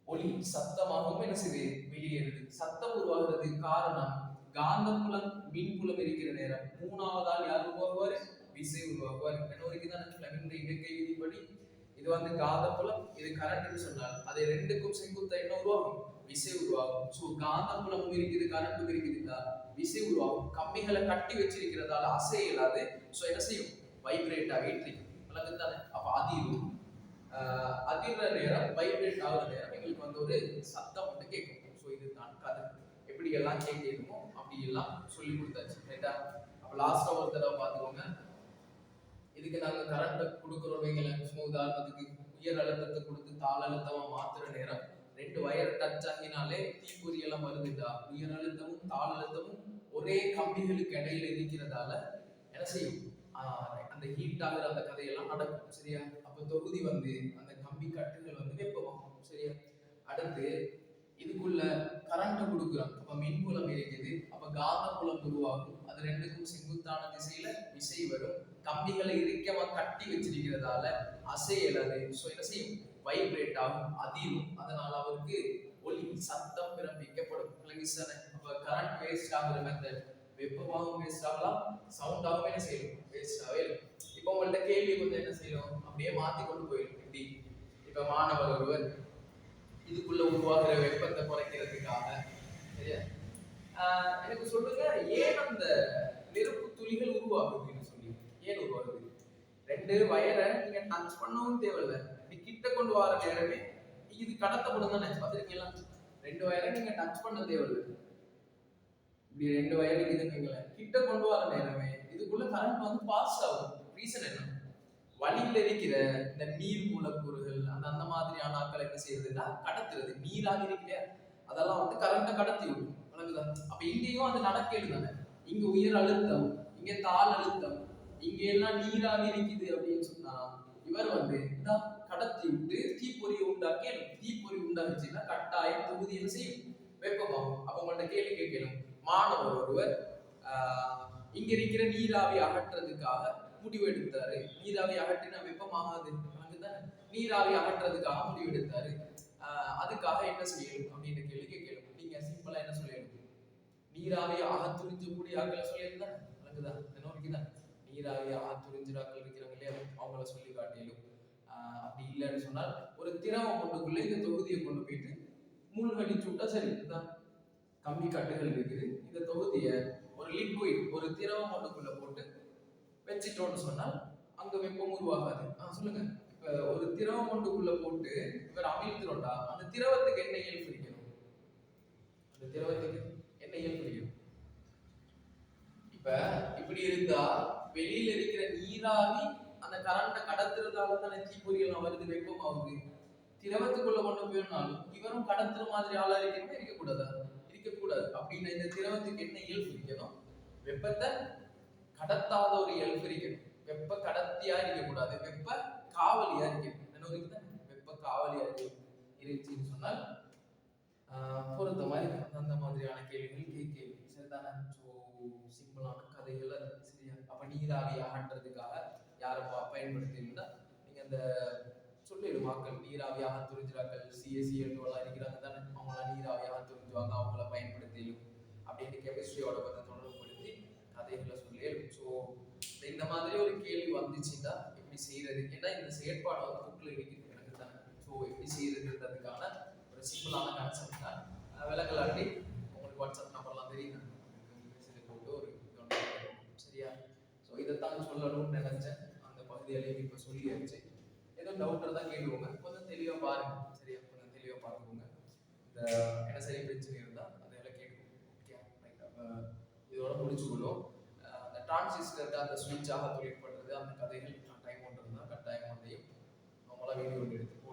ஒலி சத்தமாகவும் என்ன செய்யுது? வெளியேறுது. சத்தம் உருவாகிறதுக்கு காரணம் காந்தப்புலம் மின்புலம் இருக்கிற நேரம் மூணாவதால் யார் உருவாகுவாரு? விசை உருவாகுவார். என்ன வரைக்கும் தான் ஃப்ளெமிங் இயற்கை விதிப்படி இது வந்து காந்தப்புலம், இது கரண்ட்னு சொன்னால் அதை ரெண்டுக்கும் செங்குத்தா என்ன உருவாகும்? விசை உருவாகும். சோ காந்தப்புலமும் இருக்குது, கரண்ட்டும் இருக்குதுன்னா விசை உருவாகும். கம்பிகளை கட்டி வச்சிருக்கிறதால அசைய இல்லாது. சோ என்ன செய்யும்? வைப்ரேட் ஆகிட்டு தானே. அப்ப அதிரும். அதிர்ற நேரம், வைப்ரேட் ஆகுற நேரம் எங்களுக்கு வந்து ஒரு சத்தம் வந்து கேட்கும். ஸோ இதுதான் கதை. எப்படி எல்லாம் கேட்கணுமோ அப்படி எல்லாம் சொல்லி கொடுத்தாச்சு, ரைட்டா? அப்ப லாஸ்டா ஒரு தடவை பார்த்துக்கோங்க. இதுக்கு நாங்க கரண்ட் கொடுக்குறோம் வைங்கள, சும்மா உதாரணத்துக்கு உயர் அழுத்தத்தை கொடுத்து தாழ் அழுத்தமா மாத்துற நேரம் ரெண்டு வயர் டச் ஆகினாலே தீப்பொறி எல்லாம் வருதுடா. உயர் அழுத்தமும் தாழ் அழுத்தமும் ஒரே கம்பிகளுக்கு இடையில இருக்கிறதால என்ன செய்யும்? அந்த ஹீட் ஆகிற அந்த கதையெல்லாம் நடக்கும், சரியா? அப்ப தொகுதி வந்து அந்த கம்பி கட்டுகள் வந்து வெப்பமாகும், சரியா? அடுத்து இதுக்குள்ள கரண்ட் கொடுக்குறோம். அப்ப மின்புலம் இருக்குது, அப்ப காந்தப்புலம் உருவாகும். அது ரெண்டுக்கும் செங்குத்தான திசையில விசை வரும். கம்பிகளை இறுக்கமா கட்டி வச்சிருக்கிறதால அசையலாது. சோ என்ன செய்யும்? வைப்ரேட் ஆகும், அதிரும். அதனால அவருக்கு ஒலி, சத்தம் பிறப்பிக்கப்படும். அப்ப கரண்ட் வேஸ்ட் ஆகுற மெத்தட் வெப்பமாகவும் வேஸ்ட் ஆகலாம், சவுண்டாகவும் என்ன செய்யும்? வேஸ்ட் ஆகலாம். இப்போ உங்கள்ட்ட கேள்வி வந்து என்ன செய்யணும்? அப்படியே மாத்தி கொண்டு போயிடும். எப்படி? இப்ப மாணவர் ஒருவர் இதுக்குள்ள உருவாகிற வெப்பத்தை குறைக்கிறதுக்காக, சரியா, எனக்கு சொல்லுங்க, ஏன் அந்த நெருப்பு துளிகள் உருவாகுதுன்னு சொல்லி, ஏன் உருவாகுது? ரெண்டு வயரை நீங்க டச் பண்ணவும் தேவையில்லை, இப்படி கிட்ட கொண்டு வர நேரமே இது கடத்தப்படும் தானே, பார்த்துருக்கீங்களா? ரெண்டு வயரை நீங்க டச் பண்ண தேவையில்லை, இப்படி ரெண்டு வயர் இருக்குதுன்னு கிட்ட கொண்டு வர நேரமே இதுக்குள்ள கரண்ட் வந்து பாஸ் ஆகும். ரீசன் என்ன? வழியில் இருக்கிற இந்த நீர் மூலக்கூறுகள் அந்த மாதிரியான ஆட்கள் என்ன செய்யறதுன்னா கடத்துறது. நீராக இருக்கிற அதெல்லாம் வந்து கரண்ட கடத்தி விடும், வழங்குதான். அப்ப இங்கேயும் அது நடக்கிறது தானே. இங்க உயர் அழுத்தம், இங்க தாழ் அழுத்தம், இங்க எல்லாம் நீராக இருக்குது அப்படின்னு சொன்னா இவர் வந்து கடத்தி விட்டு தீப்பொறியை உண்டாக்கி, தீப்பொறி உண்டாக்குச்சுன்னா கட்டாயம் தொகுதி என்ன செய்யும்? வெப்பமாகும். அப்ப உங்கள்ட்ட கேள்வி கேட்கணும், மாணவர் ஒருவர் இங்க இருக்கிற நீராவி அகற்றதுக்காக முடிவெடுத்தாரு. நீராவி அகற்றினா வெப்பமாகாது, நீராவி அகற்றதுக்காக முடிவெடுத்தாரு. அதுக்காக என்ன செய்யணும் அப்படின்னு கேள்வி கேட்கணும். நீங்க சிம்பிளா என்ன சொல்லணும்? நீராவி அகத்துறிஞ்சக்கூடிய ஆட்களை சொல்லியிருந்தேன், அதுதான் என்னோருக்குதான். நீராவி அகத்துறிஞ்சிராக்கள் இருக்கிறாங்க இல்லையா, அவங்கள சொல்லி காட்டிலும். அப்படி இல்லைன்னு சொன்னால் ஒரு திரவம் கொண்டுக்குள்ள இந்த தொகுதியை கொண்டு போயிட்டு மூழ்கடிச்சு விட்டா சரி. இதுதான் கம்பி கட்டுகள் இருக்குது. இந்த தொகுதியை ஒரு லிக்விட், ஒரு திரவம் ஒன்றுக்குள்ள போட்டு வச்சிட்டோம்னு சொன்னால் அங்க வெப்பம் உருவாகாது. சொல்லுங்க, இப்ப ஒரு திரவம் ஒன்றுக்குள்ள போட்டு இவர் அமிழ்த்துறோம்டா, அந்த திரவத்துக்கு என்ன இயல்பு இருக்கணும்? அந்த திரவத்துக்கு என்ன இயல்பு இருக்கணும்? இப்ப இப்படி இருந்தா வெளியில இருக்கிற நீராவி அந்த கரண்ட கடத்துறதால தானே தீப்பொறி எல்லாம் வருது, வெப்பம் ஆகுது. திரவத்துக்குள்ள கொண்டு போயினாலும் இவரும் கடத்துற மாதிரி ஆளா இருக்கணுமா? இருக்கக்கூடாதா? இருக்கக்கூடாது. அப்படின்னு இந்த திரவத்துக்கு என்ன இயல்பு இருக்கணும்? வெப்பத்தை கடத்தாத ஒரு இயல்பு இருக்கணும். வெப்ப கடத்தியா இருக்கக்கூடாது, வெப்ப காவலியா இருக்கணும். என்ன வெப்ப காவலியா இருந்துச்சுன்னு சொன்னால் பொறுத்த மாதிரி அந்த மாதிரியான கேள்விகள் கேள்வி, சரிதானே? ஸோ சிம்பிளான கதைகள் அது, சரியா? அப்ப நீராவி அகற்றதுக்காக யாரை பயன்படுத்தினா நீங்கள் அந்த சொல்லிடும் மக்கள் நீராவியாக துறிஞ்சிறாக்கள் சிஎஸ்சிஎல்லாம் இருக்கிறாங்க தானே, அவங்களாம் நீராவியாக துறிஞ்சுவாங்க, அவங்கள பயன்படுத்திடும் அப்படின்னு கெமிஸ்ட்ரியோட கொஞ்சம் தொடர்புபடுத்தி கதைகளை சொல்லிடும். ஸோ இந்த மாதிரி ஒரு கேள்வி வந்துச்சுன்னா எப்படி செய்யறது, ஏன்னா இந்த செயற்பாடு வந்து புக்கில் இருக்குது எனக்கு தானே. ஸோ எப்படி செய்யறதுன்றதுக்கான ஒரு சிம்பிளான கான்செப்ட் தான். விலங்கலாட்டி உங்களுக்கு வாட்ஸ்அப் நம்பர்லாம் தெரியும், மெசேஜ் போட்டு ஒரு சரியா. ஸோ இதைத்தான் சொல்லணும்னு நினைச்சேன். அந்த பகுதியிலையும் இப்போ சொல்லியாச்சு. ஏதோ டவுட் தான் கேட்டுக்கோங்க, கொஞ்சம் தெளிவாக பாருங்க சரியா, கொஞ்சம் தெளிவாக பார்த்துக்கோங்க. இந்த என்ன சரி பிரச்சனை இருந்தால் அதெல்லாம் கேட்டுக்கோங்க. Okay right. இதோட முடிச்சுக்கொள்ளும். அந்த டிரான்சிஸ்டருக்கு அந்த ஸ்விட்சாக தொழிற்படுறது அந்த கதைகள் டைம் ஒன்று இருந்தால் கட்டாயம் அதையும் அவங்களாம் வீடியோ எடுத்து